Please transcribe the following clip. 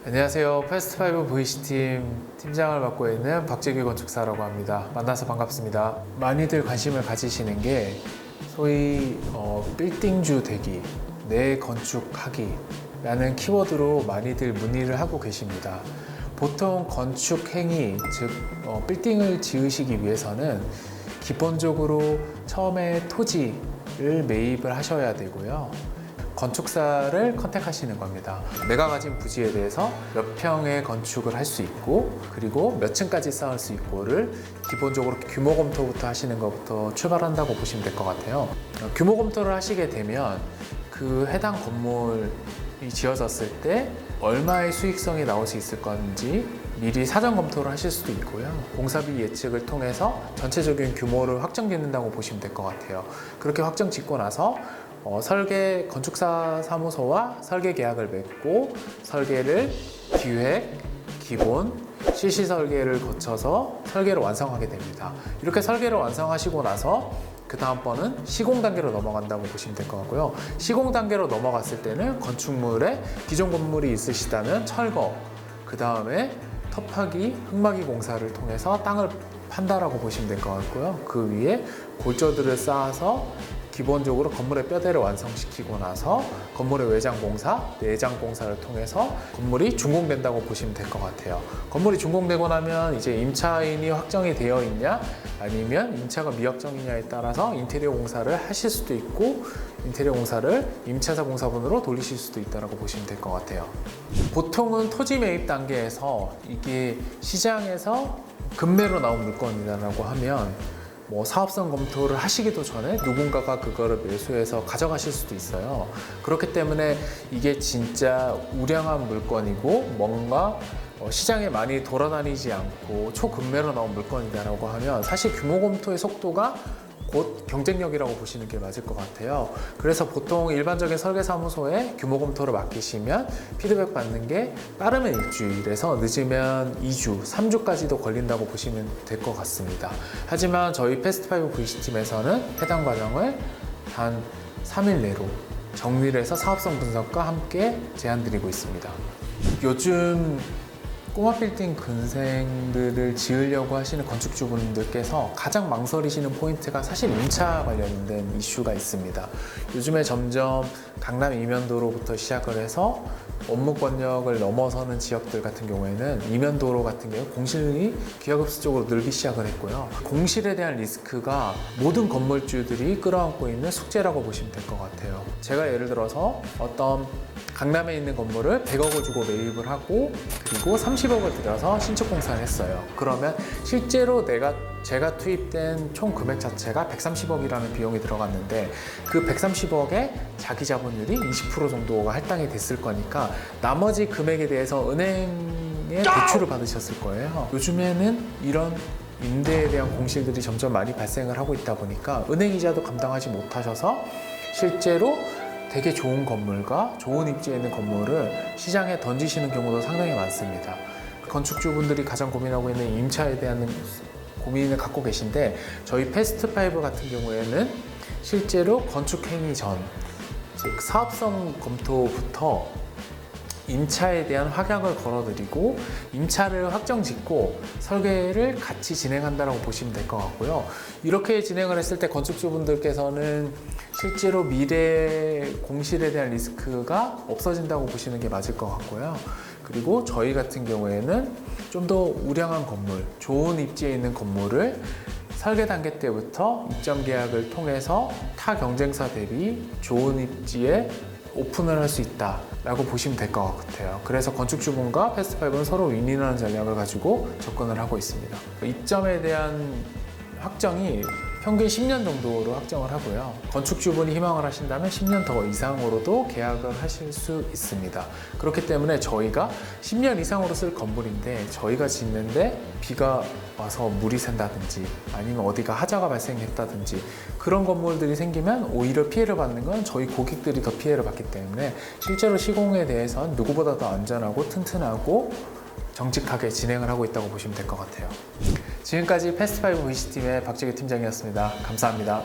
안녕하세요. 패스트5 VC팀 팀장을 맡고 있는 박재규 건축사라고 합니다. 만나서 반갑습니다. 많이들 관심을 가지시는 게 소위 빌딩주 되기, 내 건축하기 라는 키워드로 많이들 문의를 하고 계십니다. 보통 건축 행위, 즉 빌딩을 지으시기 위해서는 기본적으로 처음에 토지를 매입을 하셔야 되고요. 건축사를 컨택하시는 겁니다. 내가 가진 부지에 대해서 몇 평의 건축을 할 수 있고, 그리고 몇 층까지 쌓을 수 있고를 기본적으로 규모 검토부터 하시는 것부터 출발한다고 보시면 될 것 같아요. 규모 검토를 하시게 되면 그 해당 건물이 지어졌을 때 얼마의 수익성이 나올 수 있을 건지 미리 사전 검토를 하실 수도 있고요. 공사비 예측을 통해서 전체적인 규모를 확정짓는다고 보시면 될 것 같아요. 그렇게 확정 짓고 나서 설계 건축사 사무소와 설계 계약을 맺고 설계를 기획, 기본, 실시 설계를 거쳐서 설계를 완성하게 됩니다. 이렇게 설계를 완성하시고 나서 그 다음번은 시공 단계로 넘어간다고 보시면 될 것 같고요. 시공 단계로 넘어갔을 때는 건축물에 기존 건물이 있으시다면 철거, 그 다음에 터파기, 흙막이 공사를 통해서 땅을 판다라고 보시면 될 것 같고요. 그 위에 골조들을 쌓아서 기본적으로 건물의 뼈대를 완성시키고 나서 건물의 외장 공사, 내장 공사를 통해서 건물이 준공된다고 보시면 될 것 같아요. 건물이 준공되고 나면 이제 임차인이 확정이 되어 있냐 아니면 임차가 미확정이냐에 따라서 인테리어 공사를 하실 수도 있고 인테리어 공사를 임차사 공사분으로 돌리실 수도 있다고 보시면 될 것 같아요. 보통은 토지 매입 단계에서 이게 시장에서 급매로 나온 물건이라고 하면 사업성 검토를 하시기도 전에 누군가가 그거를 매수해서 가져가실 수도 있어요. 그렇기 때문에 이게 진짜 우량한 물건이고 뭔가 시장에 많이 돌아다니지 않고 초급매로 나온 물건이다라고 하면 사실 규모 검토의 속도가 곧 경쟁력이라고 보시는 게 맞을 것 같아요. 그래서 보통 일반적인 설계사무소에 규모 검토를 맡기시면 피드백 받는 게 빠르면 일주일에서 늦으면 2주, 3주까지도 걸린다고 보시면 될 것 같습니다. 하지만 저희 패스트5 VC팀에서는 해당 과정을 단 3일 내로 정리를 해서 사업성 분석과 함께 제안드리고 있습니다. 요즘 꼬마 빌딩 근생들을 지으려고 하시는 건축주분들께서 가장 망설이시는 포인트가 사실 임차 관련된 이슈가 있습니다. 요즘에 점점 강남 이면도로부터 시작을 해서 원무권역을 넘어서는 지역들 같은 경우에는 이면도로 같은 경우 공실이 기하급수적으로 늘기 시작을 했고요. 공실에 대한 리스크가 모든 건물주들이 끌어안고 있는 숙제라고 보시면 될 것 같아요. 제가 예를 들어서 어떤 강남에 있는 건물을 100억을 주고 매입을 하고 그리고 30억을 들여서 신축 공사를 했어요. 그러면 실제로 제가 투입된 총 금액 자체가 130억이라는 비용이 들어갔는데 그 130억의 자기 자본율이 20% 정도가 할당이 됐을 거니까 나머지 금액에 대해서 은행에 대출을 받으셨을 거예요. 요즘에는 이런 임대에 대한 공실들이 점점 많이 발생을 하고 있다 보니까 은행 이자도 감당하지 못하셔서 실제로 되게 좋은 건물과 좋은 입지에 있는 건물을 시장에 던지시는 경우도 상당히 많습니다. 건축주분들이 가장 고민하고 있는 임차에 대한 고민을 갖고 계신데 저희 패스트5 같은 경우에는 실제로 건축 행위 전, 즉 사업성 검토부터 임차에 대한 확약을 걸어드리고 임차를 확정 짓고 설계를 같이 진행한다고 보시면 될 것 같고요. 이렇게 진행을 했을 때 건축주분들께서는 실제로 미래 공실에 대한 리스크가 없어진다고 보시는 게 맞을 것 같고요. 그리고 저희 같은 경우에는 좀 더 우량한 건물, 좋은 입지에 있는 건물을 설계 단계 때부터 입점 계약을 통해서 타 경쟁사 대비 좋은 입지에 오픈을 할 수 있다라고 보시면 될 것 같아요. 그래서 건축주분과 패스트5는 서로 윈윈하는 전략을 가지고 접근을 하고 있습니다. 입점에 대한 확정이 평균 10년 정도로 확정을 하고요. 건축주분이 희망을 하신다면 10년 더 이상으로도 계약을 하실 수 있습니다. 그렇기 때문에 저희가 10년 이상으로 쓸 건물인데 저희가 짓는데 비가 와서 물이 샌다든지 아니면 어디가 하자가 발생했다든지 그런 건물들이 생기면 오히려 피해를 받는 건 저희 고객들이 더 피해를 받기 때문에 실제로 시공에 대해서는 누구보다 더 안전하고 튼튼하고 정직하게 진행을 하고 있다고 보시면 될 것 같아요. 지금까지 패스트5 VC팀의 박재규 팀장이었습니다. 감사합니다.